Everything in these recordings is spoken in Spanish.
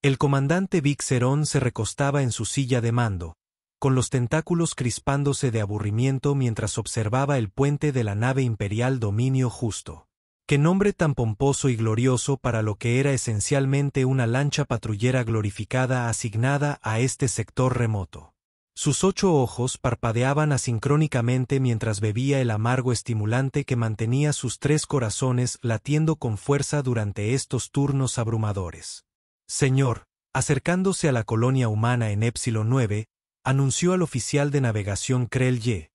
El comandante Vix Herón se recostaba en su silla de mando, con los tentáculos crispándose de aburrimiento mientras observaba el puente de la nave imperial Dominio Justo. Qué nombre tan pomposo y glorioso para lo que era esencialmente una lancha patrullera glorificada asignada a este sector remoto. Sus 8 ojos parpadeaban asincrónicamente mientras bebía el amargo estimulante que mantenía sus 3 corazones latiendo con fuerza durante estos turnos abrumadores. Señor, acercándose a la colonia humana en Épsilon 9, anunció al oficial de navegación Krell Y.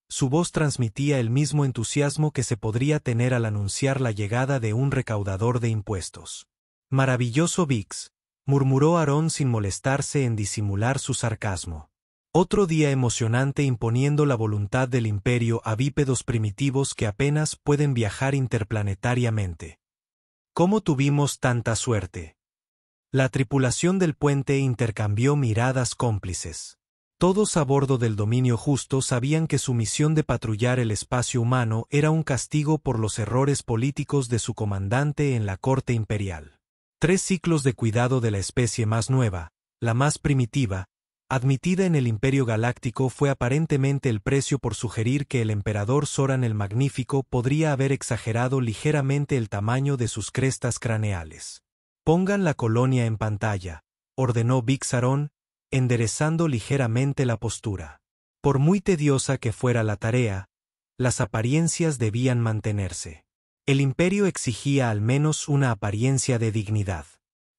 Su voz transmitía el mismo entusiasmo que se podría tener al anunciar la llegada de un recaudador de impuestos. Maravilloso Vix, murmuró Aarón sin molestarse en disimular su sarcasmo. Otro día emocionante imponiendo la voluntad del imperio a bípedos primitivos que apenas pueden viajar interplanetariamente. ¿Cómo tuvimos tanta suerte? La tripulación del puente intercambió miradas cómplices. Todos a bordo del Dominio Justo sabían que su misión de patrullar el espacio humano era un castigo por los errores políticos de su comandante en la corte imperial. 3 ciclos de cuidado de la especie más nueva, la más primitiva, admitida en el Imperio Galáctico fue aparentemente el precio por sugerir que el emperador Zoran el Magnífico podría haber exagerado ligeramente el tamaño de sus crestas craneales. Pongan la colonia en pantalla, ordenó Vix Herón, enderezando ligeramente la postura. Por muy tediosa que fuera la tarea, las apariencias debían mantenerse. El imperio exigía al menos una apariencia de dignidad.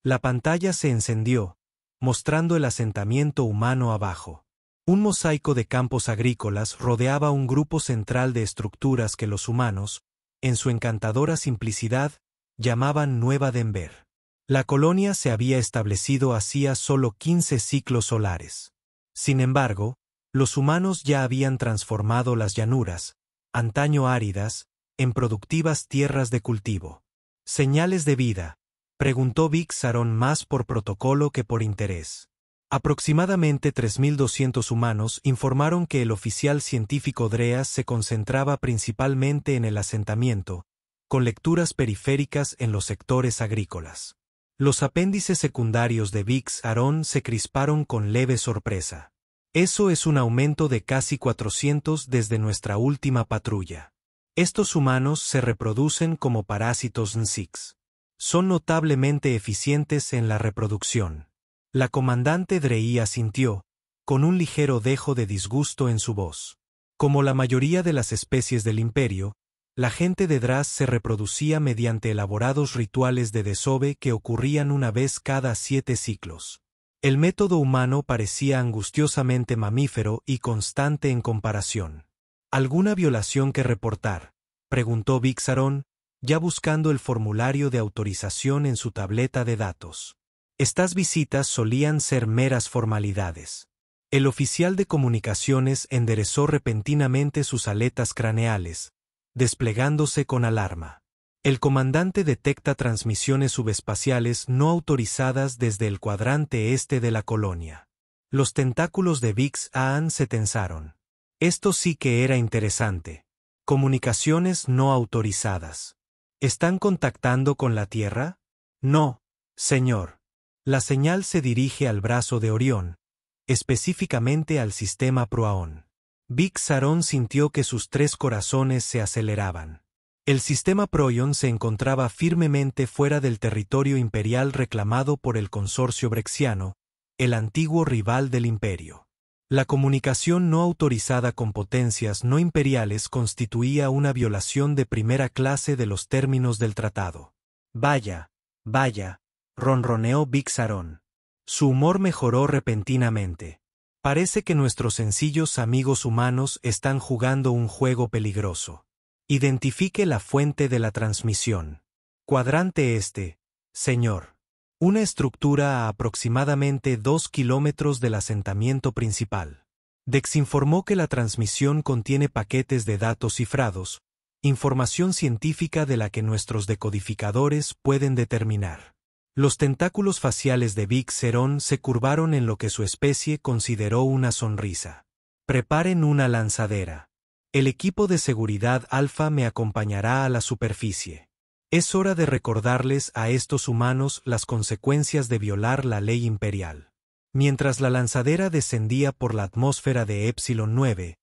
La pantalla se encendió, mostrando el asentamiento humano abajo. Un mosaico de campos agrícolas rodeaba un grupo central de estructuras que los humanos, en su encantadora simplicidad, llamaban Nueva Denver. La colonia se había establecido hacía solo 15 ciclos solares. Sin embargo, los humanos ya habían transformado las llanuras, antaño áridas, en productivas tierras de cultivo. ¿Señales de vida?, preguntó Vix Herón más por protocolo que por interés. Aproximadamente 3.200 humanos informaron que el oficial científico Dreas se concentraba principalmente en el asentamiento, con lecturas periféricas en los sectores agrícolas. Los apéndices secundarios de Vix Herón se crisparon con leve sorpresa. Eso es un aumento de casi 400 desde nuestra última patrulla. Estos humanos se reproducen como parásitos Nsix. Son notablemente eficientes en la reproducción. La comandante Drey asintió, con un ligero dejo de disgusto en su voz. Como la mayoría de las especies del imperio, la gente de Dras se reproducía mediante elaborados rituales de desove que ocurrían una vez cada 7 ciclos. El método humano parecía angustiosamente mamífero y constante en comparación. ¿Alguna violación que reportar?, preguntó Vix Herón, ya buscando el formulario de autorización en su tableta de datos. Estas visitas solían ser meras formalidades. El oficial de comunicaciones enderezó repentinamente sus aletas craneales, desplegándose con alarma. El comandante detecta transmisiones subespaciales no autorizadas desde el cuadrante este de la colonia. Los tentáculos de Vix Herón se tensaron. Esto sí que era interesante. Comunicaciones no autorizadas. ¿Están contactando con la Tierra? No, señor. La señal se dirige al brazo de Orión, específicamente al sistema Proaón. Vix Herón sintió que sus 3 corazones se aceleraban. El sistema Proion se encontraba firmemente fuera del territorio imperial reclamado por el consorcio brexiano, el antiguo rival del imperio. La comunicación no autorizada con potencias no imperiales constituía una violación de primera clase de los términos del tratado. Vaya, ronroneó Vix Herón. Su humor mejoró repentinamente. Parece que nuestros sencillos amigos humanos están jugando un juego peligroso. Identifique la fuente de la transmisión. Cuadrante este, señor. Una estructura a aproximadamente 2 kilómetros del asentamiento principal. Dex informó que la transmisión contiene paquetes de datos cifrados, información científica de la que nuestros decodificadores pueden determinar. Los tentáculos faciales de Vix Herón se curvaron en lo que su especie consideró una sonrisa. Preparen una lanzadera. El equipo de seguridad Alfa me acompañará a la superficie. Es hora de recordarles a estos humanos las consecuencias de violar la ley imperial. Mientras la lanzadera descendía por la atmósfera de Epsilon 9,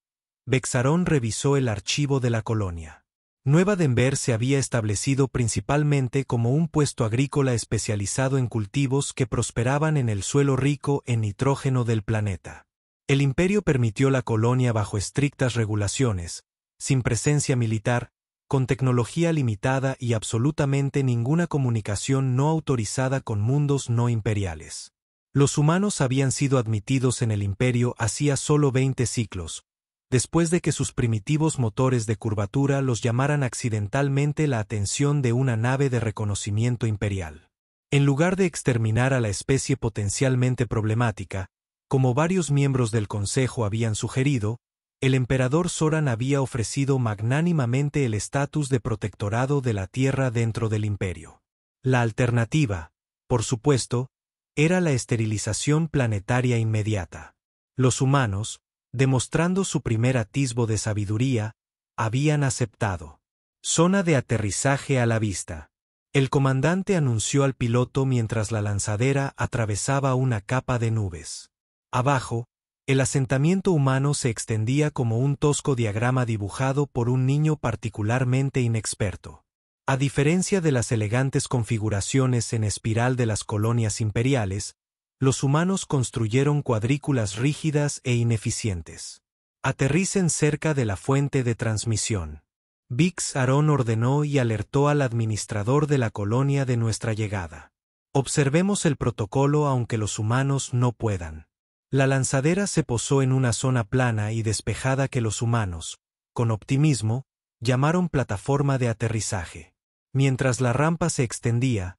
Vexarón revisó el archivo de la colonia. Nueva Denver se había establecido principalmente como un puesto agrícola especializado en cultivos que prosperaban en el suelo rico en nitrógeno del planeta. El imperio permitió la colonia bajo estrictas regulaciones, sin presencia militar, con tecnología limitada y absolutamente ninguna comunicación no autorizada con mundos no imperiales. Los humanos habían sido admitidos en el imperio hacía solo 20 ciclos, después de que sus primitivos motores de curvatura los llamaran accidentalmente la atención de una nave de reconocimiento imperial. En lugar de exterminar a la especie potencialmente problemática, como varios miembros del Consejo habían sugerido, el emperador Zoran había ofrecido magnánimamente el estatus de protectorado de la Tierra dentro del imperio. La alternativa, por supuesto, era la esterilización planetaria inmediata. Los humanos, demostrando su primer atisbo de sabiduría, habían aceptado. Zona de aterrizaje a la vista. El comandante anunció al piloto mientras la lanzadera atravesaba una capa de nubes. Abajo, el asentamiento humano se extendía como un tosco diagrama dibujado por un niño particularmente inexperto. A diferencia de las elegantes configuraciones en espiral de las colonias imperiales, los humanos construyeron cuadrículas rígidas e ineficientes. Aterricen cerca de la fuente de transmisión. Vix-Aron ordenó y alertó al administrador de la colonia de nuestra llegada. Observemos el protocolo aunque los humanos no puedan. La lanzadera se posó en una zona plana y despejada que los humanos, con optimismo, llamaron plataforma de aterrizaje. Mientras la rampa se extendía,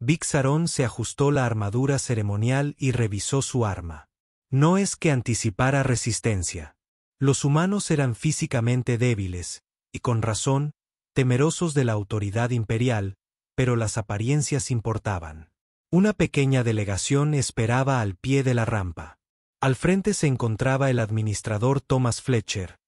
Vix-Aron se ajustó la armadura ceremonial y revisó su arma. No es que anticipara resistencia. Los humanos eran físicamente débiles, y con razón, temerosos de la autoridad imperial, pero las apariencias importaban. Una pequeña delegación esperaba al pie de la rampa. Al frente se encontraba el administrador Thomas Fletcher,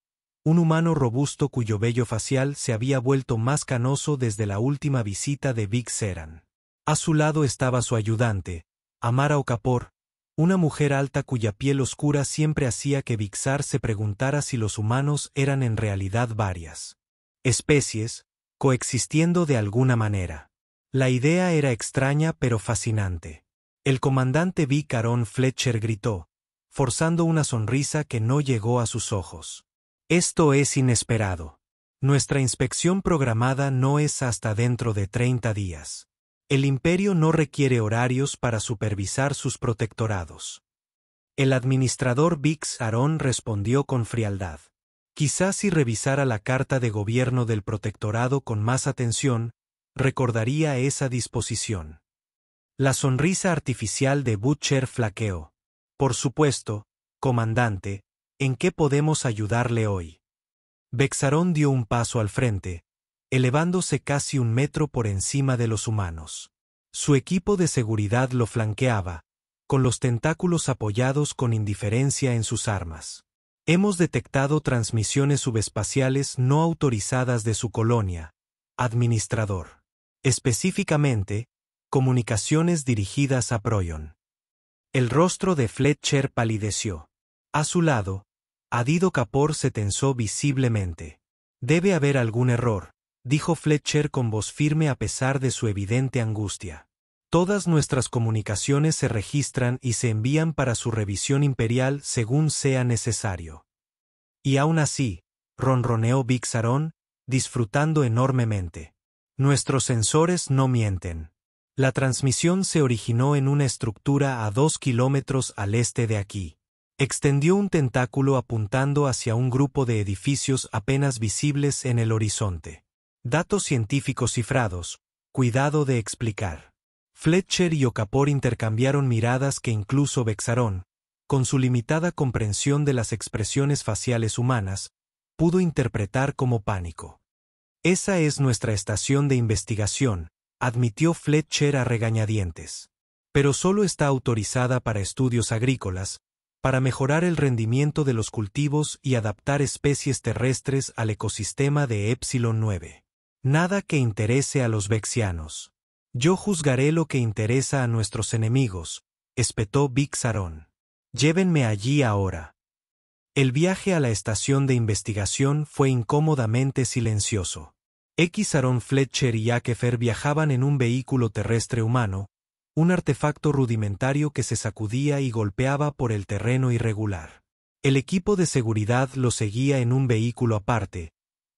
un humano robusto cuyo vello facial se había vuelto más canoso desde la última visita de Vix-Aron. A su lado estaba su ayudante, Amara Okafor, una mujer alta cuya piel oscura siempre hacía que Vixar se preguntara si los humanos eran en realidad varias especies, coexistiendo de alguna manera. La idea era extraña pero fascinante. El comandante Vix-Aron Fletcher gritó, forzando una sonrisa que no llegó a sus ojos. Esto es inesperado. Nuestra inspección programada no es hasta dentro de 30 días. El imperio no requiere horarios para supervisar sus protectorados. El administrador Vix-Aron respondió con frialdad. Quizás si revisara la carta de gobierno del protectorado con más atención, recordaría esa disposición. La sonrisa artificial de Butcher flaqueó. Por supuesto, comandante, ¿en qué podemos ayudarle hoy? Vix-Aron dio un paso al frente, elevándose casi 1 metro por encima de los humanos. Su equipo de seguridad lo flanqueaba, con los tentáculos apoyados con indiferencia en sus armas. Hemos detectado transmisiones subespaciales no autorizadas de su colonia, administrador. Específicamente, comunicaciones dirigidas a Proyon. El rostro de Fletcher palideció. A su lado, Adid Okafor se tensó visiblemente. Debe haber algún error, dijo Fletcher con voz firme a pesar de su evidente angustia. Todas nuestras comunicaciones se registran y se envían para su revisión imperial según sea necesario. Y aún así, ronroneó Vix-Aron, disfrutando enormemente. Nuestros sensores no mienten. La transmisión se originó en una estructura a 2 kilómetros al este de aquí. Extendió un tentáculo apuntando hacia un grupo de edificios apenas visibles en el horizonte. Datos científicos cifrados, cuidado de explicar. Fletcher y Okafor intercambiaron miradas que incluso Vix-Aron, con su limitada comprensión de las expresiones faciales humanas, pudo interpretar como pánico. Esa es nuestra estación de investigación, admitió Fletcher a regañadientes. Pero solo está autorizada para estudios agrícolas, para mejorar el rendimiento de los cultivos y adaptar especies terrestres al ecosistema de Epsilon 9. Nada que interese a los vexianos. Yo juzgaré lo que interesa a nuestros enemigos, espetó Vix-Aaron. Llévenme allí ahora. El viaje a la estación de investigación fue incómodamente silencioso. Aaron Fletcher y Akefer viajaban en un vehículo terrestre humano, un artefacto rudimentario que se sacudía y golpeaba por el terreno irregular. El equipo de seguridad lo seguía en un vehículo aparte,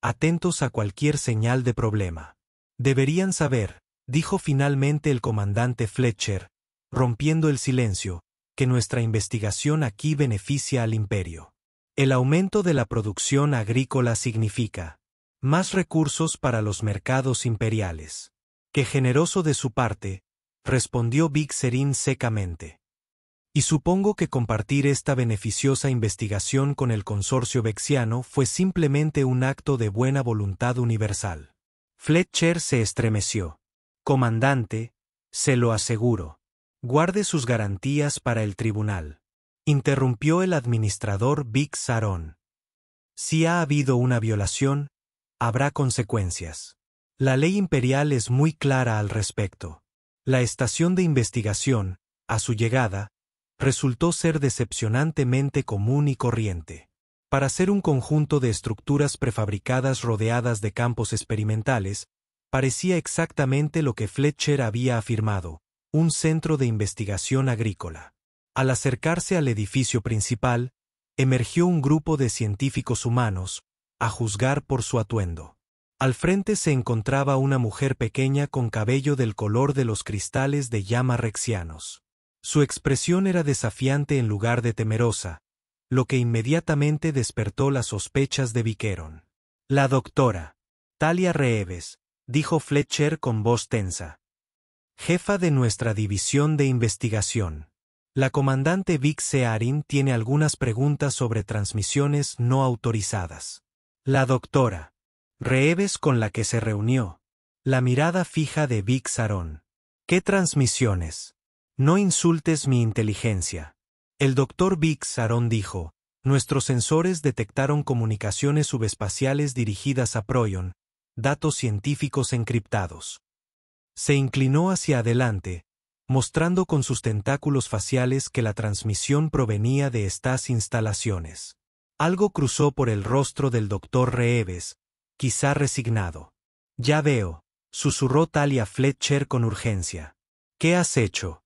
atentos a cualquier señal de problema. Deberían saber, dijo finalmente el comandante Fletcher, rompiendo el silencio, que nuestra investigación aquí beneficia al imperio. El aumento de la producción agrícola significa más recursos para los mercados imperiales. Qué generoso de su parte, respondió Vix-Serin secamente. Y supongo que compartir esta beneficiosa investigación con el consorcio vexiano fue simplemente un acto de buena voluntad universal. Fletcher se estremeció. Comandante, se lo aseguro. Guarde sus garantías para el tribunal. Interrumpió el administrador Vix-Aaron. Si ha habido una violación, habrá consecuencias. La ley imperial es muy clara al respecto. La estación de investigación, a su llegada, resultó ser decepcionantemente común y corriente. Para ser un conjunto de estructuras prefabricadas rodeadas de campos experimentales, parecía exactamente lo que Fletcher había afirmado, un centro de investigación agrícola. Al acercarse al edificio principal, emergió un grupo de científicos humanos, a juzgar por su atuendo. Al frente se encontraba una mujer pequeña con cabello del color de los cristales de llama rexianos. Su expresión era desafiante en lugar de temerosa, lo que inmediatamente despertó las sospechas de Vix-Aaron. La doctora Talia Reeves, dijo Fletcher con voz tensa. Jefa de nuestra división de investigación. La comandante Vix-Aaron tiene algunas preguntas sobre transmisiones no autorizadas. La doctora Reeves con la que se reunió. La mirada fija de Vix-Aaron. ¿Qué transmisiones? No insultes mi inteligencia. El doctor Vix-Aaron dijo, nuestros sensores detectaron comunicaciones subespaciales dirigidas a Proion, datos científicos encriptados. Se inclinó hacia adelante, mostrando con sus tentáculos faciales que la transmisión provenía de estas instalaciones. Algo cruzó por el rostro del doctor Reeves, quizá resignado. Ya veo, susurró Talia Fletcher con urgencia. ¿Qué has hecho?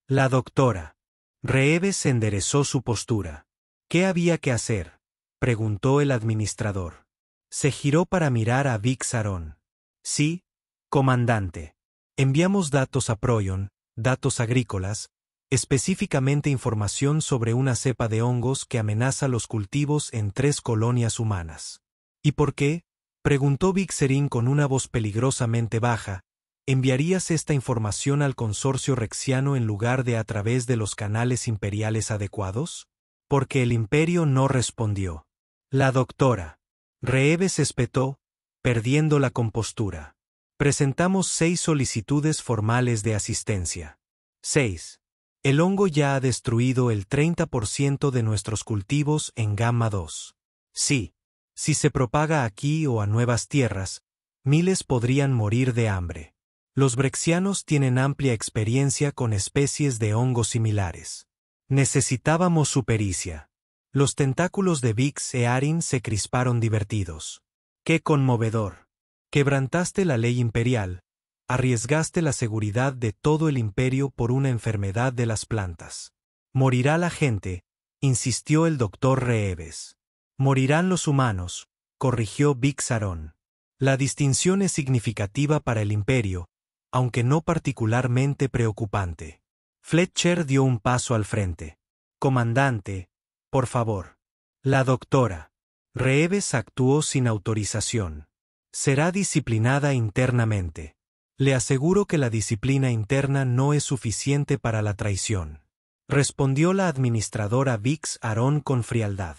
La doctora Reeves enderezó su postura. ¿Qué había que hacer?, preguntó el administrador. Se giró para mirar a Vix-Aaron. Sí, comandante. Enviamos datos a Proion, datos agrícolas, específicamente información sobre una cepa de hongos que amenaza los cultivos en 3 colonias humanas. ¿Y por qué?, preguntó Vix-Serin con una voz peligrosamente baja. ¿Enviarías esta información al consorcio rexiano en lugar de a través de los canales imperiales adecuados? Porque el imperio no respondió. La doctora Reeves espetó, perdiendo la compostura. Presentamos 6 solicitudes formales de asistencia. 6. El hongo ya ha destruido el 30% de nuestros cultivos en Gamma 2. Sí. Si se propaga aquí o a nuevas tierras, miles podrían morir de hambre. Los brexianos tienen amplia experiencia con especies de hongos similares. Necesitábamos su pericia. Los tentáculos de Vix-Aaron se crisparon divertidos. ¡Qué conmovedor! Quebrantaste la ley imperial, arriesgaste la seguridad de todo el imperio por una enfermedad de las plantas. Morirá la gente, insistió el doctor Reeves. Morirán los humanos, corrigió Vix-Aaron. La distinción es significativa para el imperio, aunque no particularmente preocupante. Fletcher dio un paso al frente. Comandante, por favor. La doctora Reeves actuó sin autorización. Será disciplinada internamente. Le aseguro que la disciplina interna no es suficiente para la traición. Respondió la administradora Vix-Aaron con frialdad.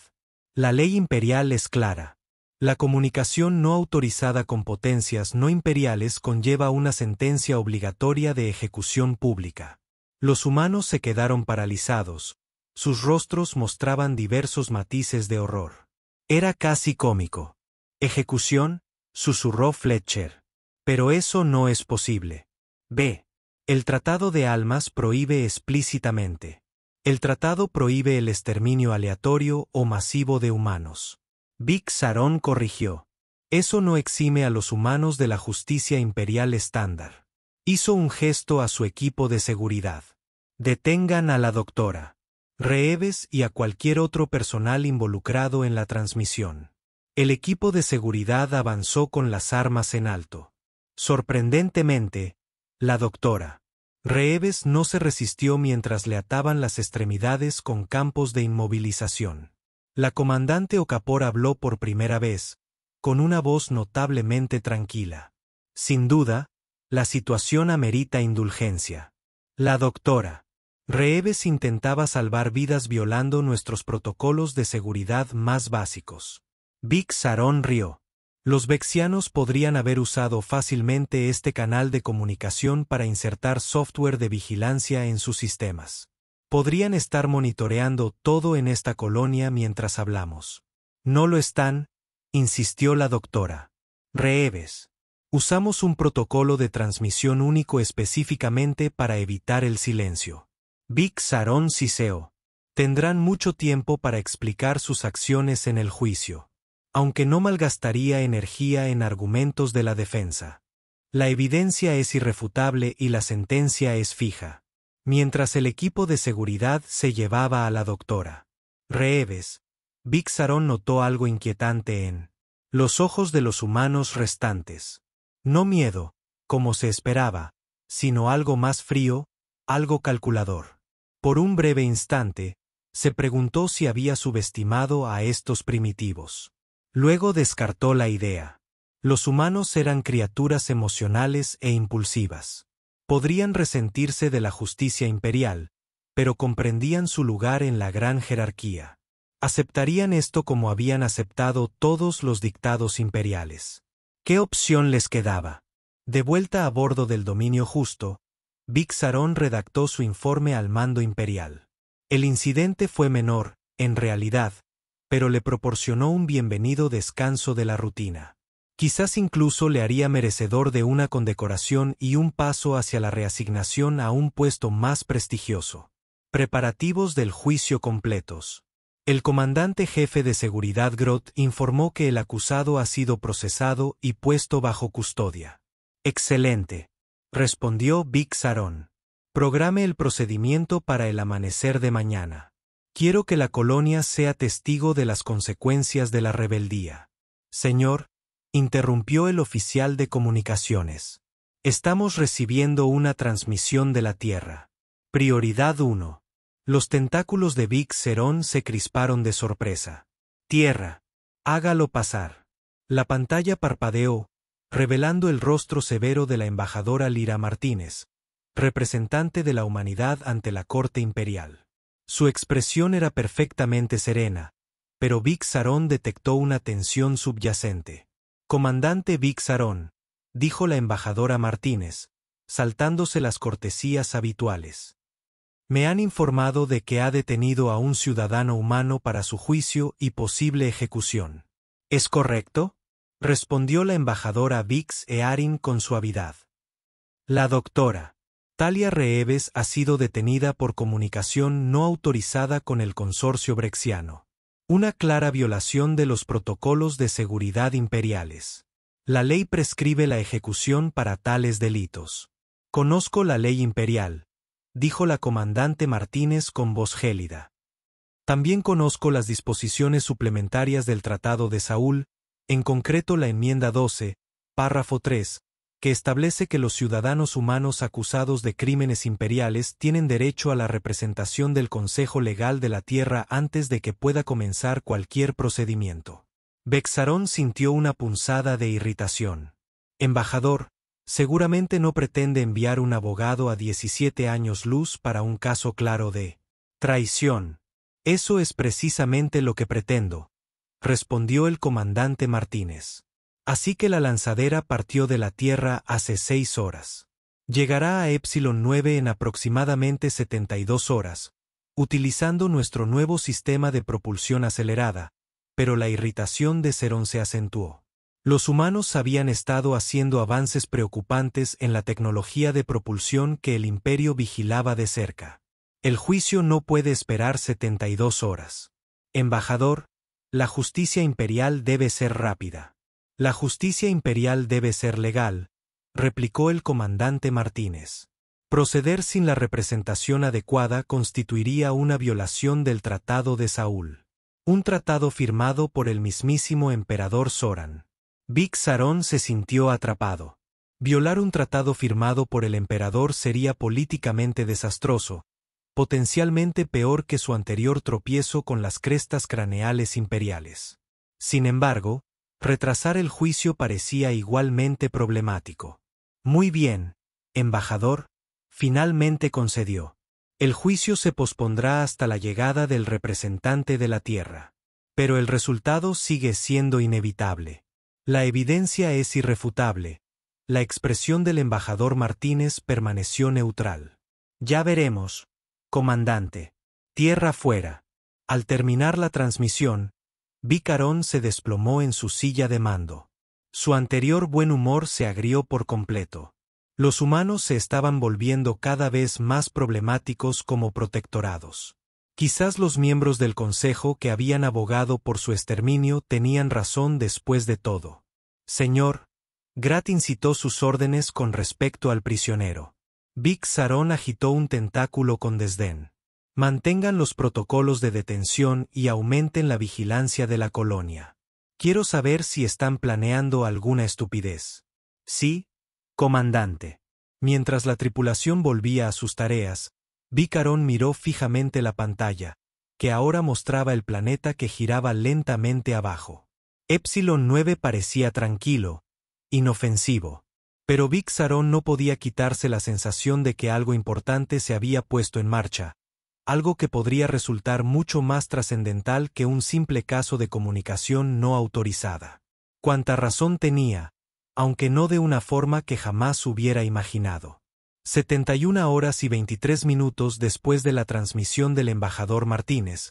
La ley imperial es clara. La comunicación no autorizada con potencias no imperiales conlleva una sentencia obligatoria de ejecución pública. Los humanos se quedaron paralizados, sus rostros mostraban diversos matices de horror. Era casi cómico. ¿Ejecución?, susurró Fletcher. Pero eso no es posible. B. El Tratado de Almas prohíbe explícitamente. El tratado prohíbe el exterminio aleatorio o masivo de humanos. Big Saron corrigió. Eso no exime a los humanos de la justicia imperial estándar. Hizo un gesto a su equipo de seguridad. Detengan a la doctora Reeves y a cualquier otro personal involucrado en la transmisión. El equipo de seguridad avanzó con las armas en alto. Sorprendentemente, la doctora Reeves no se resistió mientras le ataban las extremidades con campos de inmovilización. La comandante Okafor habló por primera vez, con una voz notablemente tranquila. Sin duda, la situación amerita indulgencia. La doctora Reeves intentaba salvar vidas violando nuestros protocolos de seguridad más básicos. Big Saron rió. Los vexianos podrían haber usado fácilmente este canal de comunicación para insertar software de vigilancia en sus sistemas. Podrían estar monitoreando todo en esta colonia mientras hablamos. No lo están, insistió la doctora Reeves. Usamos un protocolo de transmisión único específicamente para evitar el silencio. Big Saron siseó. Tendrán mucho tiempo para explicar sus acciones en el juicio. Aunque no malgastaría energía en argumentos de la defensa. La evidencia es irrefutable y la sentencia es fija. Mientras el equipo de seguridad se llevaba a la doctora Reeves, Big Saron notó algo inquietante en los ojos de los humanos restantes. No miedo, como se esperaba, sino algo más frío, algo calculador. Por un breve instante, se preguntó si había subestimado a estos primitivos. Luego descartó la idea. Los humanos eran criaturas emocionales e impulsivas. Podrían resentirse de la justicia imperial, pero comprendían su lugar en la gran jerarquía. Aceptarían esto como habían aceptado todos los dictados imperiales. ¿Qué opción les quedaba? De vuelta a bordo del dominio justo, Big Saron redactó su informe al mando imperial. El incidente fue menor, en realidad, pero le proporcionó un bienvenido descanso de la rutina. Quizás incluso le haría merecedor de una condecoración y un paso hacia la reasignación a un puesto más prestigioso. Preparativos del juicio completos. El comandante jefe de seguridad Groth informó que el acusado ha sido procesado y puesto bajo custodia. Excelente, respondió Big Saron. Programe el procedimiento para el amanecer de mañana. Quiero que la colonia sea testigo de las consecuencias de la rebeldía. Señor, interrumpió el oficial de comunicaciones. Estamos recibiendo una transmisión de la Tierra. Prioridad 1. Los tentáculos de Big Saron se crisparon de sorpresa. Tierra. Hágalo pasar. La pantalla parpadeó, revelando el rostro severo de la embajadora Lyra Martínez, representante de la humanidad ante la corte imperial. Su expresión era perfectamente serena, pero Big Saron detectó una tensión subyacente. Comandante Big Saron, dijo la embajadora Martínez, saltándose las cortesías habituales. Me han informado de que ha detenido a un ciudadano humano para su juicio y posible ejecución. ¿Es correcto?, respondió la embajadora Vix Earin con suavidad. La doctora Talia Reeves ha sido detenida por comunicación no autorizada con el consorcio brexiano. Una clara violación de los protocolos de seguridad imperiales. La ley prescribe la ejecución para tales delitos. Conozco la ley imperial, dijo la comandante Martínez con voz gélida. También conozco las disposiciones suplementarias del Tratado de Saúl, en concreto la enmienda 12, párrafo 3, que establece que los ciudadanos humanos acusados de crímenes imperiales tienen derecho a la representación del Consejo Legal de la Tierra antes de que pueda comenzar cualquier procedimiento. Big Saron sintió una punzada de irritación. Embajador, seguramente no pretende enviar un abogado a 17 años luz para un caso claro de traición. Eso es precisamente lo que pretendo, respondió el comandante Martínez. Así que la lanzadera partió de la Tierra hace 6 horas. Llegará a Epsilon 9 en aproximadamente 72 horas, utilizando nuestro nuevo sistema de propulsión acelerada, pero la irritación de Saron se acentuó. Los humanos habían estado haciendo avances preocupantes en la tecnología de propulsión que el Imperio vigilaba de cerca. El juicio no puede esperar 72 horas. Embajador, la justicia imperial debe ser rápida. La justicia imperial debe ser legal, replicó el comandante Martínez. Proceder sin la representación adecuada constituiría una violación del Tratado de Saúl. Un tratado firmado por el mismísimo emperador Zoran. Big Sarón se sintió atrapado. Violar un tratado firmado por el emperador sería políticamente desastroso, potencialmente peor que su anterior tropiezo con las crestas craneales imperiales. Sin embargo, retrasar el juicio parecía igualmente problemático. Muy bien, embajador, finalmente concedió. El juicio se pospondrá hasta la llegada del representante de la Tierra. Pero el resultado sigue siendo inevitable. La evidencia es irrefutable. La expresión del embajador Martínez permaneció neutral. Ya veremos, comandante. Tierra fuera. Al terminar la transmisión, Vicarón se desplomó en su silla de mando. Su anterior buen humor se agrió por completo. Los humanos se estaban volviendo cada vez más problemáticos como protectorados. Quizás los miembros del Consejo que habían abogado por su exterminio tenían razón después de todo. Señor, Grat incitó sus órdenes con respecto al prisionero. Big Sarón agitó un tentáculo con desdén. Mantengan los protocolos de detención y aumenten la vigilancia de la colonia. Quiero saber si están planeando alguna estupidez. Sí, comandante. Mientras la tripulación volvía a sus tareas, Vicarón miró fijamente la pantalla, que ahora mostraba el planeta que giraba lentamente abajo. Epsilon 9 parecía tranquilo, inofensivo. Pero Big Sarón no podía quitarse la sensación de que algo importante se había puesto en marcha, algo que podría resultar mucho más trascendental que un simple caso de comunicación no autorizada. Cuánta razón tenía, aunque no de una forma que jamás hubiera imaginado. 71 horas y 23 minutos después de la transmisión del embajador Martínez,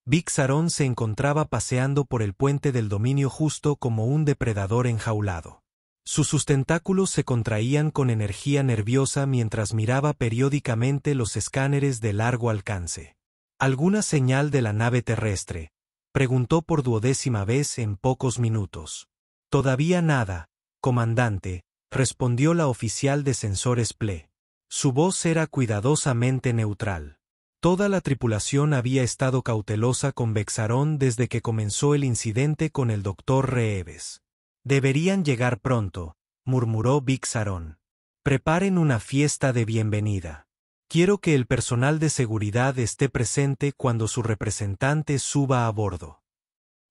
Big Sarón se encontraba paseando por el puente del dominio justo como un depredador enjaulado. Sus tentáculos se contraían con energía nerviosa mientras miraba periódicamente los escáneres de largo alcance. ¿Alguna señal de la nave terrestre?, preguntó por 12ª vez en pocos minutos. Todavía nada, comandante, respondió la oficial de sensores PLE. Su voz era cuidadosamente neutral. Toda la tripulación había estado cautelosa con Bexarón desde que comenzó el incidente con el Dr. Reeves. Deberían llegar pronto, murmuró Big Sarón. Preparen una fiesta de bienvenida. Quiero que el personal de seguridad esté presente cuando su representante suba a bordo.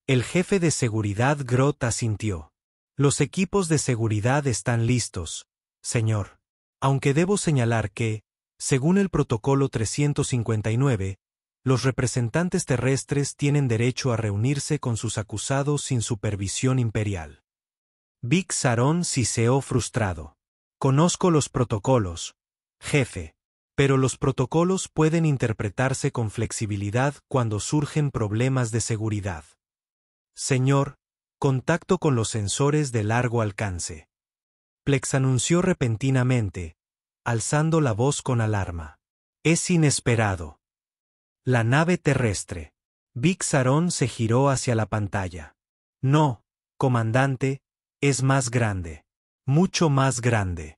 El jefe de seguridad Grot asintió. Los equipos de seguridad están listos, señor. Aunque debo señalar que, según el protocolo 359, los representantes terrestres tienen derecho a reunirse con sus acusados sin supervisión imperial. Big Sarón siseó frustrado. Conozco los protocolos, jefe, pero los protocolos pueden interpretarse con flexibilidad cuando surgen problemas de seguridad. Señor, contacto con los sensores de largo alcance. Plex anunció repentinamente, alzando la voz con alarma. Es inesperado. La nave terrestre. Big Sarón se giró hacia la pantalla. No, comandante, es más grande. Mucho más grande.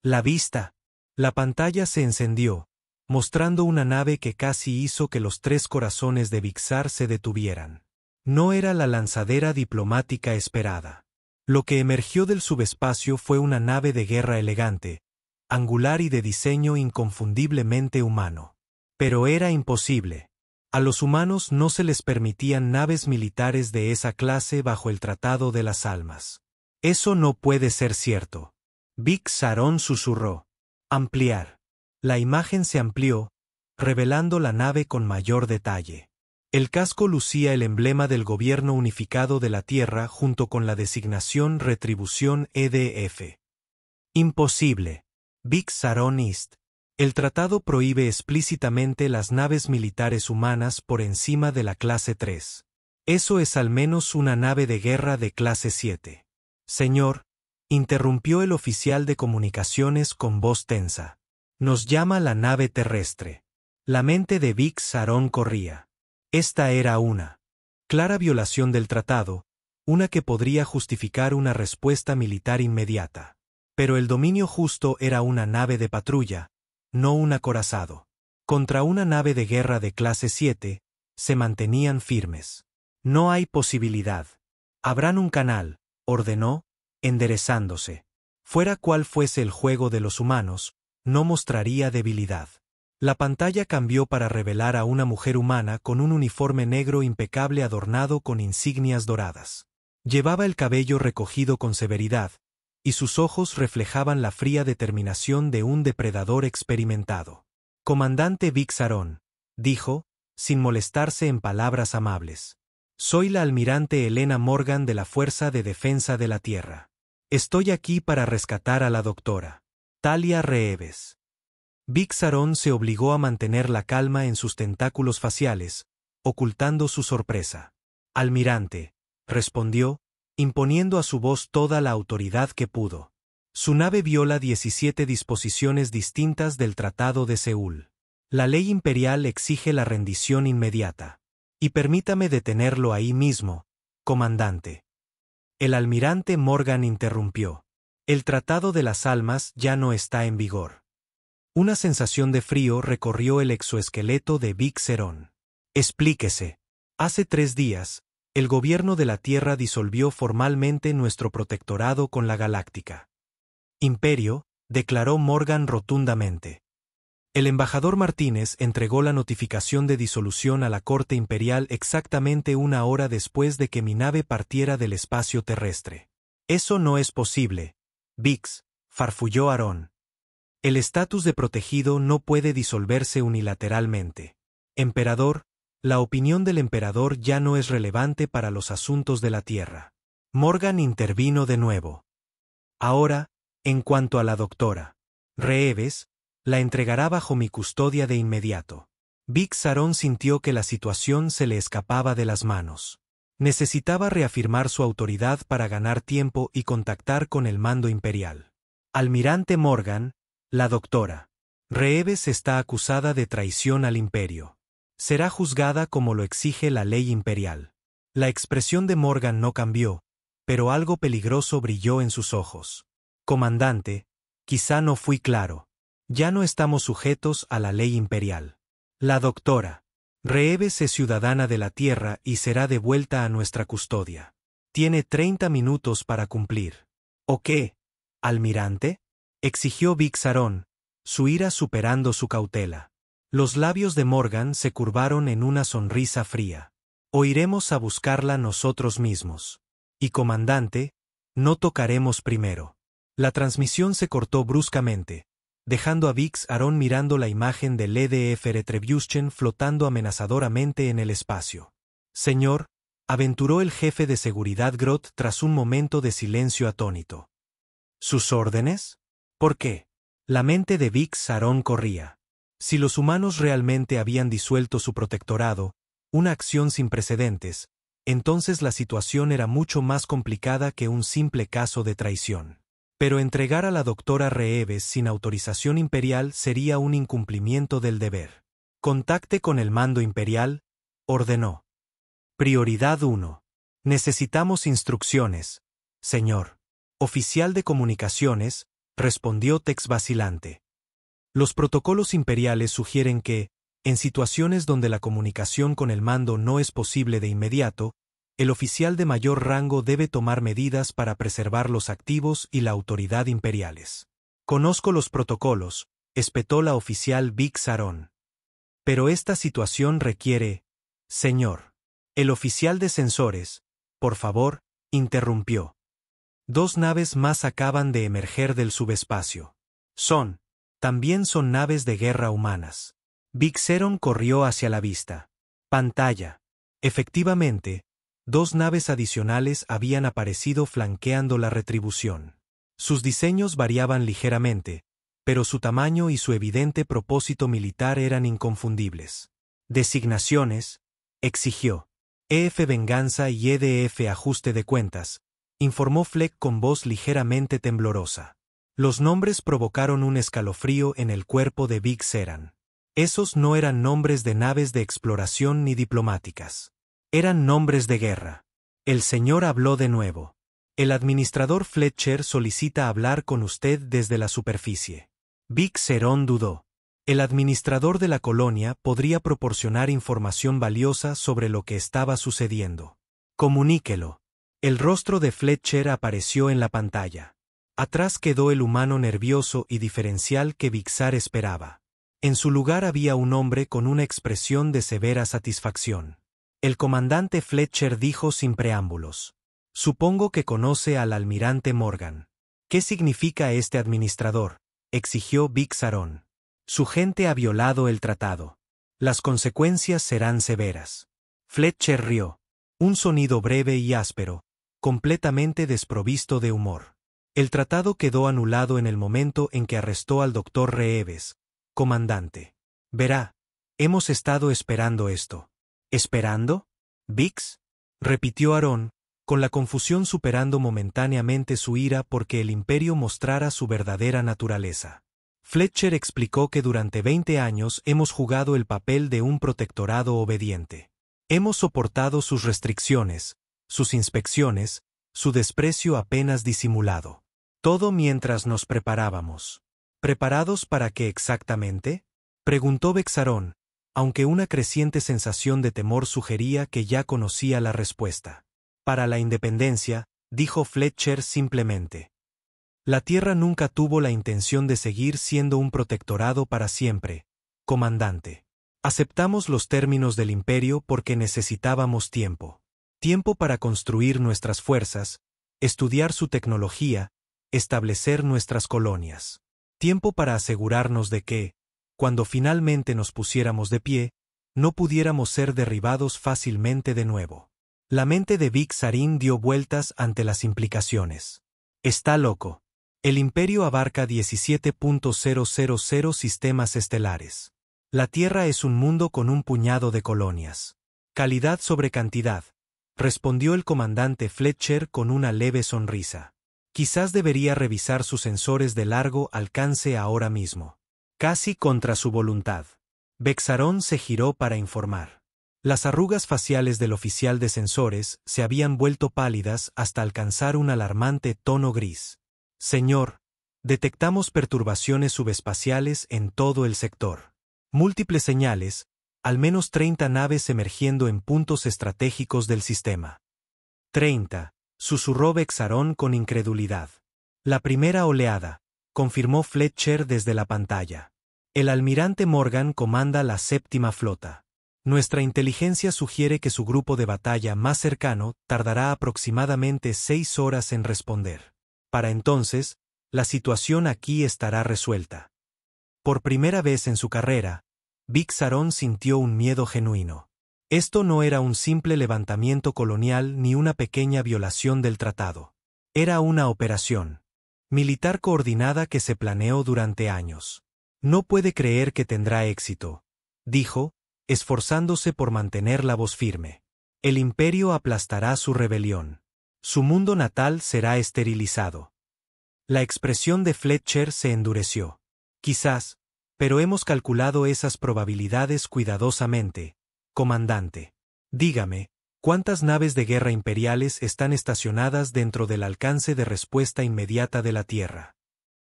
La vista. La pantalla se encendió, mostrando una nave que casi hizo que los 3 corazones de Vixar se detuvieran. No era la lanzadera diplomática esperada. Lo que emergió del subespacio fue una nave de guerra elegante, angular y de diseño inconfundiblemente humano. Pero era imposible. A los humanos no se les permitían naves militares de esa clase bajo el Tratado de las Almas. Eso no puede ser cierto. Big Sarón susurró. Ampliar. La imagen se amplió, revelando la nave con mayor detalle. El casco lucía el emblema del Gobierno Unificado de la Tierra junto con la designación Retribución EDF. Imposible. Big Sarón East. El tratado prohíbe explícitamente las naves militares humanas por encima de la clase 3. Eso es al menos una nave de guerra de clase 7. Señor, interrumpió el oficial de comunicaciones con voz tensa. Nos llama la nave terrestre. La mente de Vic Sarón corría. Esta era una clara violación del tratado, una que podría justificar una respuesta militar inmediata. Pero el dominio justo era una nave de patrulla, no un acorazado. Contra una nave de guerra de clase 7, se mantenían firmes. No hay posibilidad. Abran un canal, ordenó, enderezándose. Fuera cual fuese el juego de los humanos, no mostraría debilidad. La pantalla cambió para revelar a una mujer humana con un uniforme negro impecable adornado con insignias doradas. Llevaba el cabello recogido con severidad, y sus ojos reflejaban la fría determinación de un depredador experimentado. Comandante Vic Sarón, dijo, sin molestarse en palabras amables. Soy la almirante Helena Morgan de la Fuerza de Defensa de la Tierra. Estoy aquí para rescatar a la doctora Talia Reeves. Vic Sarón se obligó a mantener la calma en sus tentáculos faciales, ocultando su sorpresa. Almirante, respondió, imponiendo a su voz toda la autoridad que pudo. Su nave viola 17 disposiciones distintas del Tratado de Seúl. La ley imperial exige la rendición inmediata. Y permítame detenerlo ahí mismo, comandante. El almirante Morgan interrumpió. El Tratado de las Almas ya no está en vigor. Una sensación de frío recorrió el exoesqueleto de Vic Sarón. Explíquese. Hace 3 días, el gobierno de la Tierra disolvió formalmente nuestro protectorado con la Galáctica. Imperio, declaró Morgan rotundamente. El embajador Martínez entregó la notificación de disolución a la Corte Imperial exactamente 1 hora después de que mi nave partiera del espacio terrestre. Eso no es posible, Vix, farfulló Aarón. El estatus de protegido no puede disolverse unilateralmente. Emperador, la opinión del emperador ya no es relevante para los asuntos de la Tierra. Morgan intervino de nuevo. Ahora, en cuanto a la doctora Reeves, la entregará bajo mi custodia de inmediato. Vic Sarón sintió que la situación se le escapaba de las manos. Necesitaba reafirmar su autoridad para ganar tiempo y contactar con el mando imperial. Almirante Morgan, la doctora Reeves está acusada de traición al imperio. Será juzgada como lo exige la ley imperial. La expresión de Morgan no cambió, pero algo peligroso brilló en sus ojos. Comandante, quizá no fui claro. Ya no estamos sujetos a la ley imperial. La doctora Reeves es ciudadana de la Tierra y será devuelta a nuestra custodia. Tiene 30 minutos para cumplir. ¿O qué, almirante?, exigió Vic Sarón, su ira superando su cautela. Los labios de Morgan se curvaron en una sonrisa fría. O iremos a buscarla nosotros mismos. Y comandante, no tocaremos primero. La transmisión se cortó bruscamente, dejando a Vic Sarón mirando la imagen del EDF Retribution flotando amenazadoramente en el espacio. Señor, aventuró el jefe de seguridad Groth tras un momento de silencio atónito. ¿Sus órdenes? ¿Por qué? La mente de Vic Sarón corría. Si los humanos realmente habían disuelto su protectorado, una acción sin precedentes, entonces la situación era mucho más complicada que un simple caso de traición. Pero entregar a la doctora Reeves sin autorización imperial sería un incumplimiento del deber. Contacte con el mando imperial, ordenó. Prioridad 1. Necesitamos instrucciones, señor. Oficial de comunicaciones, respondió Tex vacilante. Los protocolos imperiales sugieren que, en situaciones donde la comunicación con el mando no es posible de inmediato, el oficial de mayor rango debe tomar medidas para preservar los activos y la autoridad imperiales. Conozco los protocolos, espetó la oficial Vic Sarón. Pero esta situación requiere, señor. El oficial de sensores, por favor, interrumpió. 2 naves más acaban de emerger del subespacio. También son naves de guerra humanas. Vic Sarón corrió hacia la vista. Pantalla. Efectivamente, 2 naves adicionales habían aparecido flanqueando la retribución. Sus diseños variaban ligeramente, pero su tamaño y su evidente propósito militar eran inconfundibles. Designaciones, exigió. EF Venganza y EDF Ajuste de Cuentas, informó Fleck con voz ligeramente temblorosa. Los nombres provocaron un escalofrío en el cuerpo de Big Seran. Esos no eran nombres de naves de exploración ni diplomáticas. Eran nombres de guerra. El señor habló de nuevo. El administrador Fletcher solicita hablar con usted desde la superficie. Big Seran dudó. El administrador de la colonia podría proporcionar información valiosa sobre lo que estaba sucediendo. Comuníquelo. El rostro de Fletcher apareció en la pantalla. Atrás quedó el humano nervioso y diferencial que Vixar esperaba. En su lugar había un hombre con una expresión de severa satisfacción. El comandante Fletcher dijo sin preámbulos. Supongo que conoce al almirante Morgan. ¿Qué significa este administrador?, exigió Big Saron. Su gente ha violado el tratado. Las consecuencias serán severas. Fletcher rió. Un sonido breve y áspero, completamente desprovisto de humor. El tratado quedó anulado en el momento en que arrestó al Dr. Reeves. Comandante. Verá, hemos estado esperando esto. ¿Esperando? ¿Bix? Repitió Aaron, con la confusión superando momentáneamente su ira porque el imperio mostrara su verdadera naturaleza. Fletcher explicó que durante 20 años hemos jugado el papel de un protectorado obediente. Hemos soportado sus restricciones, sus inspecciones, su desprecio apenas disimulado. Todo mientras nos preparábamos. ¿Preparados para qué exactamente?, preguntó Vexarón, aunque una creciente sensación de temor sugería que ya conocía la respuesta. Para la independencia, dijo Fletcher simplemente. La Tierra nunca tuvo la intención de seguir siendo un protectorado para siempre, comandante. Aceptamos los términos del imperio porque necesitábamos tiempo. Tiempo para construir nuestras fuerzas, estudiar su tecnología, establecer nuestras colonias. Tiempo para asegurarnos de que, cuando finalmente nos pusiéramos de pie, no pudiéramos ser derribados fácilmente de nuevo. La mente de Big Sarin dio vueltas ante las implicaciones. Está loco. El imperio abarca 17.000 sistemas estelares. La Tierra es un mundo con un puñado de colonias. Calidad sobre cantidad, respondió el comandante Fletcher con una leve sonrisa. Quizás debería revisar sus sensores de largo alcance ahora mismo. Casi contra su voluntad. Vexarón se giró para informar. Las arrugas faciales del oficial de sensores se habían vuelto pálidas hasta alcanzar un alarmante tono gris. Señor, detectamos perturbaciones subespaciales en todo el sector. Múltiples señales, al menos 30 naves emergiendo en puntos estratégicos del sistema. 30, susurró Vexarón con incredulidad. La primera oleada, confirmó Fletcher desde la pantalla. El almirante Morgan comanda la séptima flota. Nuestra inteligencia sugiere que su grupo de batalla más cercano tardará aproximadamente 6 horas en responder. Para entonces, la situación aquí estará resuelta. Por primera vez en su carrera, Big Saron sintió un miedo genuino. Esto no era un simple levantamiento colonial ni una pequeña violación del tratado. Era una operación militar coordinada que se planeó durante años. No puede creer que tendrá éxito, dijo, esforzándose por mantener la voz firme. El imperio aplastará su rebelión. Su mundo natal será esterilizado. La expresión de Fletcher se endureció. Quizás, pero hemos calculado esas probabilidades cuidadosamente, comandante. Dígame, ¿cuántas naves de guerra imperiales están estacionadas dentro del alcance de respuesta inmediata de la Tierra?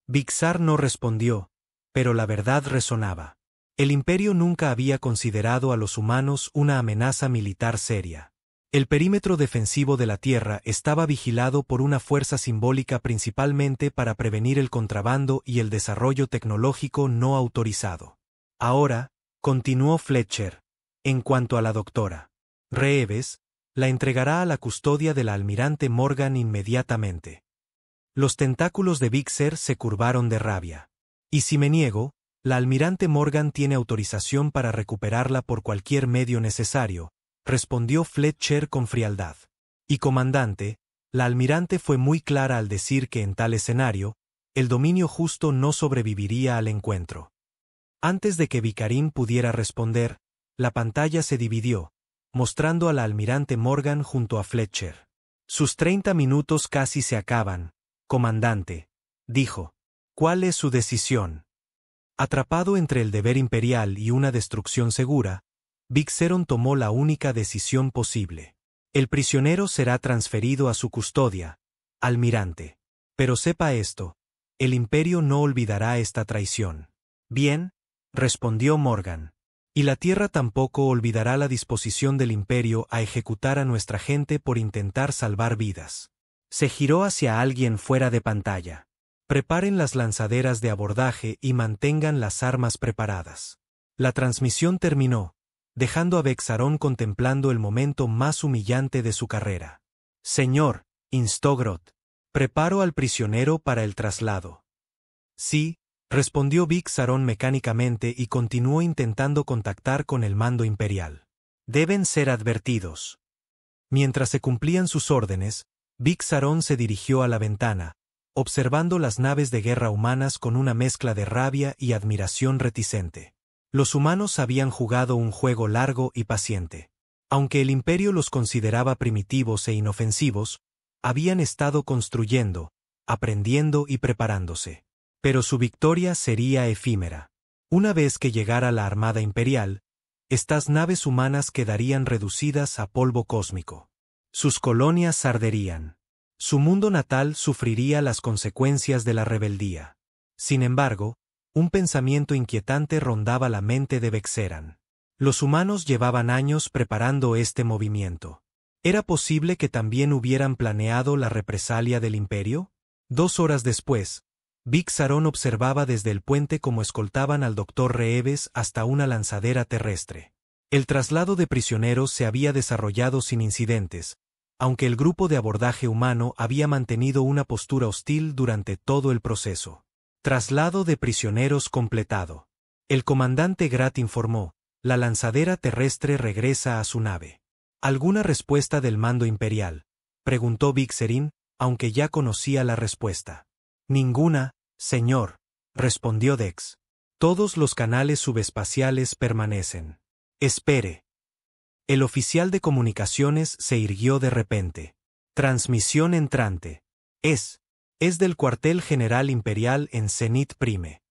Vixar no respondió, pero la verdad resonaba. El imperio nunca había considerado a los humanos una amenaza militar seria. El perímetro defensivo de la Tierra estaba vigilado por una fuerza simbólica principalmente para prevenir el contrabando y el desarrollo tecnológico no autorizado. Ahora, continuó Fletcher, en cuanto a la doctora Reeves, la entregará a la custodia del almirante Morgan inmediatamente. Los tentáculos de Vixer se curvaron de rabia. Y si me niego, la almirante Morgan tiene autorización para recuperarla por cualquier medio necesario, respondió Fletcher con frialdad. Y comandante, la almirante fue muy clara al decir que en tal escenario, el dominio justo no sobreviviría al encuentro. Antes de que Vicarín pudiera responder, la pantalla se dividió, mostrando a la almirante Morgan junto a Fletcher. Sus 30 minutos casi se acaban, comandante, dijo. ¿Cuál es su decisión? Atrapado entre el deber imperial y una destrucción segura, Viserón tomó la única decisión posible. El prisionero será transferido a su custodia, almirante. Pero sepa esto, el imperio no olvidará esta traición. Bien, respondió Morgan. Y la tierra tampoco olvidará la disposición del imperio a ejecutar a nuestra gente por intentar salvar vidas. Se giró hacia alguien fuera de pantalla. Preparen las lanzaderas de abordaje y mantengan las armas preparadas. La transmisión terminó, dejando a Viserón contemplando el momento más humillante de su carrera. Señor, instó Groth, preparo al prisionero para el traslado. Sí, respondió Viserón mecánicamente y continuó intentando contactar con el mando imperial. Deben ser advertidos. Mientras se cumplían sus órdenes, Viserón se dirigió a la ventana, observando las naves de guerra humanas con una mezcla de rabia y admiración reticente. Los humanos habían jugado un juego largo y paciente. Aunque el imperio los consideraba primitivos e inofensivos, habían estado construyendo, aprendiendo y preparándose. Pero su victoria sería efímera. Una vez que llegara la armada imperial, estas naves humanas quedarían reducidas a polvo cósmico. Sus colonias arderían. Su mundo natal sufriría las consecuencias de la rebeldía. Sin embargo, un pensamiento inquietante rondaba la mente de Viserón. Los humanos llevaban años preparando este movimiento. ¿Era posible que también hubieran planeado la represalia del imperio? 2 horas después, Viserón observaba desde el puente cómo escoltaban al Dr. Reeves hasta una lanzadera terrestre. El traslado de prisioneros se había desarrollado sin incidentes, aunque el grupo de abordaje humano había mantenido una postura hostil durante todo el proceso. Traslado de prisioneros completado. El comandante Grath informó, la lanzadera terrestre regresa a su nave. ¿Alguna respuesta del mando imperial?, preguntó Viserón, aunque ya conocía la respuesta. Ninguna, señor, respondió Dex. Todos los canales subespaciales permanecen. Espere. El oficial de comunicaciones se irguió de repente. Transmisión entrante. Es del cuartel general imperial en Zenith Prime.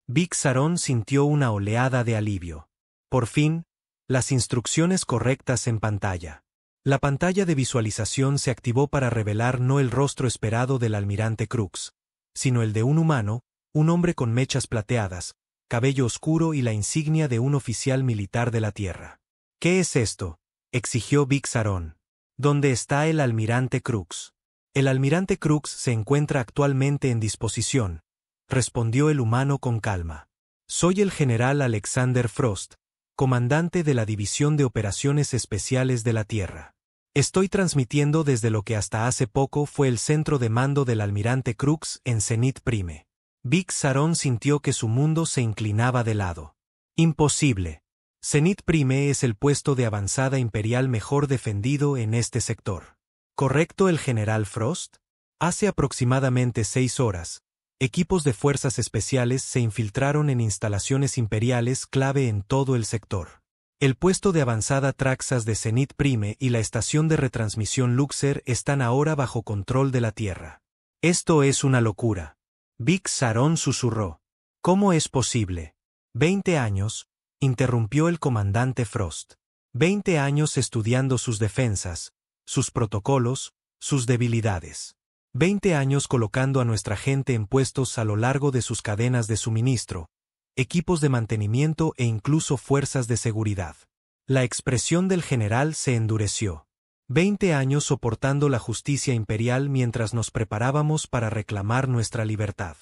Viserón sintió una oleada de alivio. Por fin, las instrucciones correctas en pantalla. La pantalla de visualización se activó para revelar no el rostro esperado del almirante Crux, sino el de un humano, un hombre con mechas plateadas, cabello oscuro y la insignia de un oficial militar de la Tierra. ¿Qué es esto?, exigió Viserón. ¿Dónde está el almirante Crux? El almirante Crux se encuentra actualmente en disposición, respondió el humano con calma. Soy el general Alexander Frost, comandante de la División de Operaciones Especiales de la Tierra. Estoy transmitiendo desde lo que hasta hace poco fue el centro de mando del almirante Crux en Zenith Prime. Viserón sintió que su mundo se inclinaba de lado. Imposible. Zenith Prime es el puesto de avanzada imperial mejor defendido en este sector. ¿Correcto el general Frost? Hace aproximadamente 6 horas, equipos de fuerzas especiales se infiltraron en instalaciones imperiales clave en todo el sector. El puesto de avanzada Traxas de Zenith Prime y la estación de retransmisión Luxor están ahora bajo control de la Tierra. Esto es una locura. Viserón susurró. ¿Cómo es posible? 20 años, interrumpió el comandante Frost. 20 años estudiando sus defensas, sus protocolos, sus debilidades. 20 años colocando a nuestra gente en puestos a lo largo de sus cadenas de suministro, equipos de mantenimiento e incluso fuerzas de seguridad. La expresión del general se endureció. 20 años soportando la justicia imperial mientras nos preparábamos para reclamar nuestra libertad.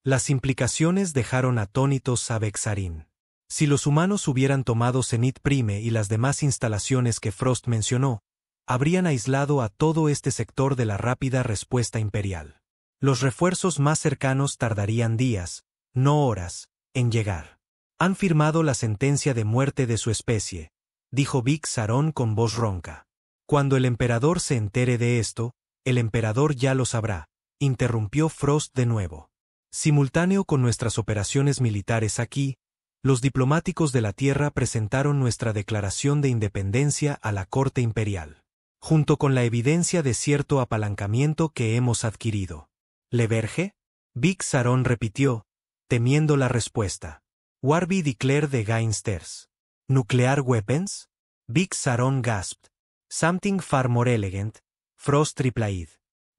Las implicaciones dejaron atónitos a Viserón. Si los humanos hubieran tomado Zenith Prime y las demás instalaciones que Frost mencionó, habrían aislado a todo este sector de la rápida respuesta imperial. Los refuerzos más cercanos tardarían días, no horas, en llegar. Han firmado la sentencia de muerte de su especie, dijo Viserón con voz ronca. Cuando el emperador se entere de esto, el emperador ya lo sabrá, interrumpió Frost de nuevo. Simultáneo con nuestras operaciones militares aquí, los diplomáticos de la Tierra presentaron nuestra declaración de independencia a la corte imperial. junto con la evidencia de cierto apalancamiento que hemos adquirido. ¿Le Verge? Big Saron repitió, temiendo la respuesta. Warby declared the gangsters. Nuclear weapons? Big Saron gasped. Something far more elegant, Frost replied.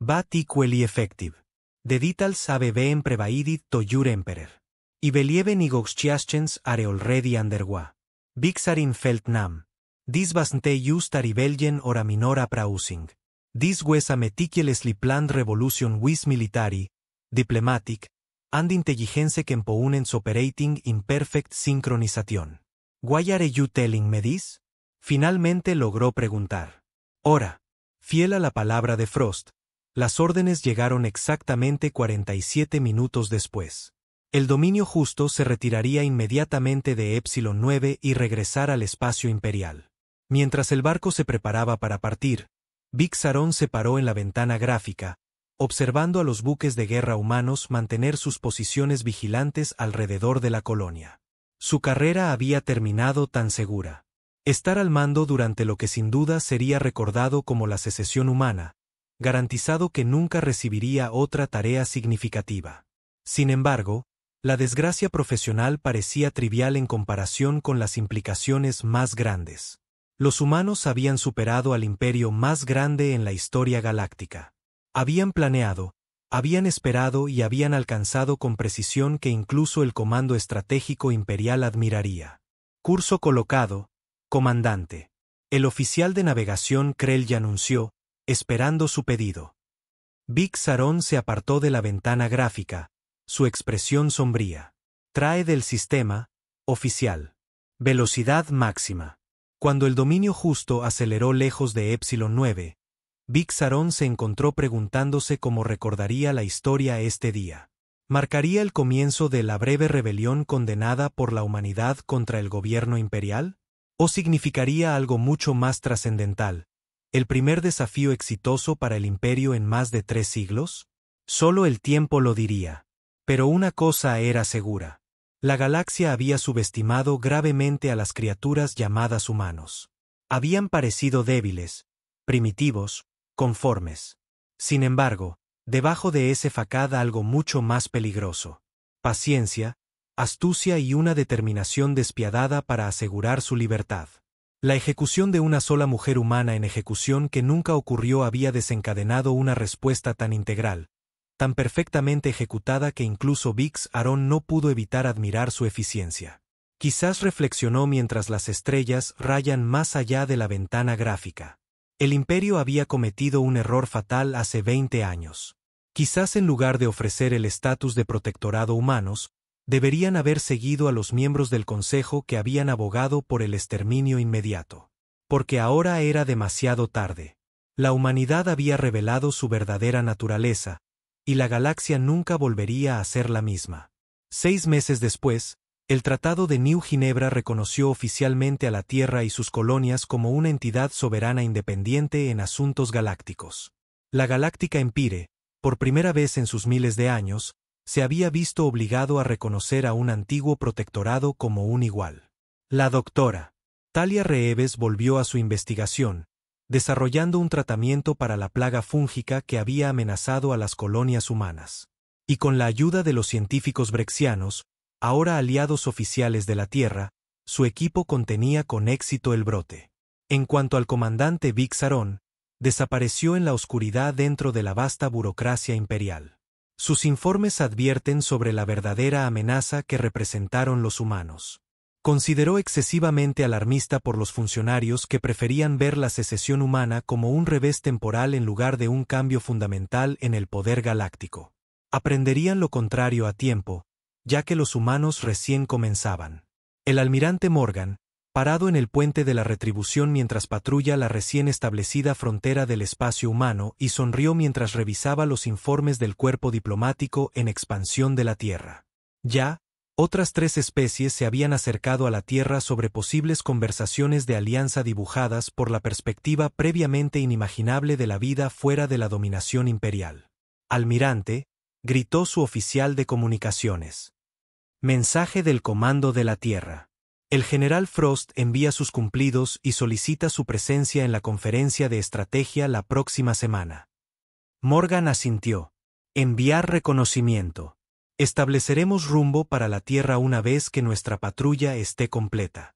But equally effective. The details have been provided to your emperor. I believe negotiations are already underway. Big Sarin felt numb. This wasn't just a rebellion or a minor uprising. This was a meticulously planned revolution with military, diplomatic, and intelligence components operating in perfect synchronization. Why are you telling me this? Finalmente logró preguntar. Ora, fiel a la palabra de Frost, las órdenes llegaron exactamente 47 minutos después. El dominio justo se retiraría inmediatamente de Epsilon 9 y regresar al espacio imperial. Mientras el barco se preparaba para partir, Big Saron se paró en la ventana gráfica, observando a los buques de guerra humanos mantener sus posiciones vigilantes alrededor de la colonia. Su carrera había terminado tan segura. Estar al mando durante lo que sin duda sería recordado como la secesión humana, garantizado que nunca recibiría otra tarea significativa. Sin embargo, la desgracia profesional parecía trivial en comparación con las implicaciones más grandes. Los humanos habían superado al imperio más grande en la historia galáctica. Habían planeado, habían esperado y habían alcanzado con precisión que incluso el comando estratégico imperial admiraría. Curso colocado, comandante. El oficial de navegación Krell anunció, esperando su pedido. Big Saron se apartó de la ventana gráfica, su expresión sombría. Trae del sistema, oficial. Velocidad máxima. Cuando el dominio justo aceleró lejos de Epsilon 9, Big Saron se encontró preguntándose cómo recordaría la historia este día. ¿Marcaría el comienzo de la breve rebelión condenada por la humanidad contra el gobierno imperial? ¿O significaría algo mucho más trascendental, el primer desafío exitoso para el imperio en más de 3 siglos? Solo el tiempo lo diría. Pero una cosa era segura. La galaxia había subestimado gravemente a las criaturas llamadas humanos. Habían parecido débiles, primitivos, conformes. Sin embargo, debajo de ese facade algo mucho más peligroso. Paciencia, astucia y una determinación despiadada para asegurar su libertad. La ejecución de una sola mujer humana en ejecución que nunca ocurrió había desencadenado una respuesta tan integral, tan perfectamente ejecutada que incluso Big Saron no pudo evitar admirar su eficiencia. Quizás reflexionó mientras las estrellas rayan más allá de la ventana gráfica. El imperio había cometido un error fatal hace 20 años. Quizás en lugar de ofrecer el estatus de protectorado humanos, deberían haber seguido a los miembros del Consejo que habían abogado por el exterminio inmediato. Porque ahora era demasiado tarde. La humanidad había revelado su verdadera naturaleza, y la galaxia nunca volvería a ser la misma. 6 meses después, el Tratado de New Ginebra reconoció oficialmente a la Tierra y sus colonias como una entidad soberana independiente en asuntos galácticos. La Galáctica Empire, por primera vez en sus miles de años, se había visto obligado a reconocer a un antiguo protectorado como un igual. La doctora Talia Reeves volvió a su investigación, desarrollando un tratamiento para la plaga fúngica que había amenazado a las colonias humanas. Y con la ayuda de los científicos brexianos, ahora aliados oficiales de la Tierra, su equipo contenía con éxito el brote. En cuanto al comandante Big Saron, desapareció en la oscuridad dentro de la vasta burocracia imperial. Sus informes advierten sobre la verdadera amenaza que representaron los humanos. Consideró excesivamente alarmista por los funcionarios que preferían ver la secesión humana como un revés temporal en lugar de un cambio fundamental en el poder galáctico. Aprenderían lo contrario a tiempo, ya que los humanos recién comenzaban. El almirante Morgan, parado en el puente de la retribución mientras patrulla la recién establecida frontera del espacio humano, y sonrió mientras revisaba los informes del cuerpo diplomático en expansión de la Tierra. Ya, otras 3 especies se habían acercado a la Tierra sobre posibles conversaciones de alianza dibujadas por la perspectiva previamente inimaginable de la vida fuera de la dominación imperial. Almirante, gritó su oficial de comunicaciones. Mensaje del Comando de la Tierra. El general Frost envía sus cumplidos y solicita su presencia en la conferencia de estrategia la próxima semana. Morgan asintió. Enviar reconocimiento. Estableceremos rumbo para la Tierra una vez que nuestra patrulla esté completa.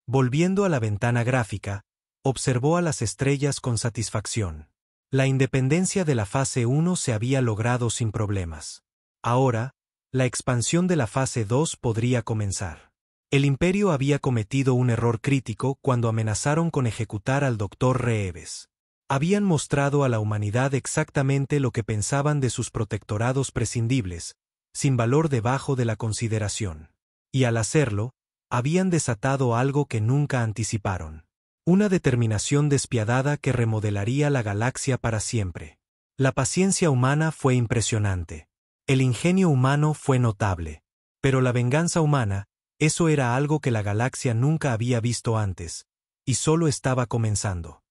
Volviendo a la ventana gráfica, observó a las estrellas con satisfacción. La independencia de la fase 1 se había logrado sin problemas. Ahora, la expansión de la fase 2 podría comenzar. El Imperio había cometido un error crítico cuando amenazaron con ejecutar al Dr. Reeves. Habían mostrado a la humanidad exactamente lo que pensaban de sus protectorados prescindibles, sin valor debajo de la consideración. Y al hacerlo, habían desatado algo que nunca anticiparon. Una determinación despiadada que remodelaría la galaxia para siempre. La paciencia humana fue impresionante. El ingenio humano fue notable. Pero la venganza humana, eso era algo que la galaxia nunca había visto antes, y solo estaba comenzando.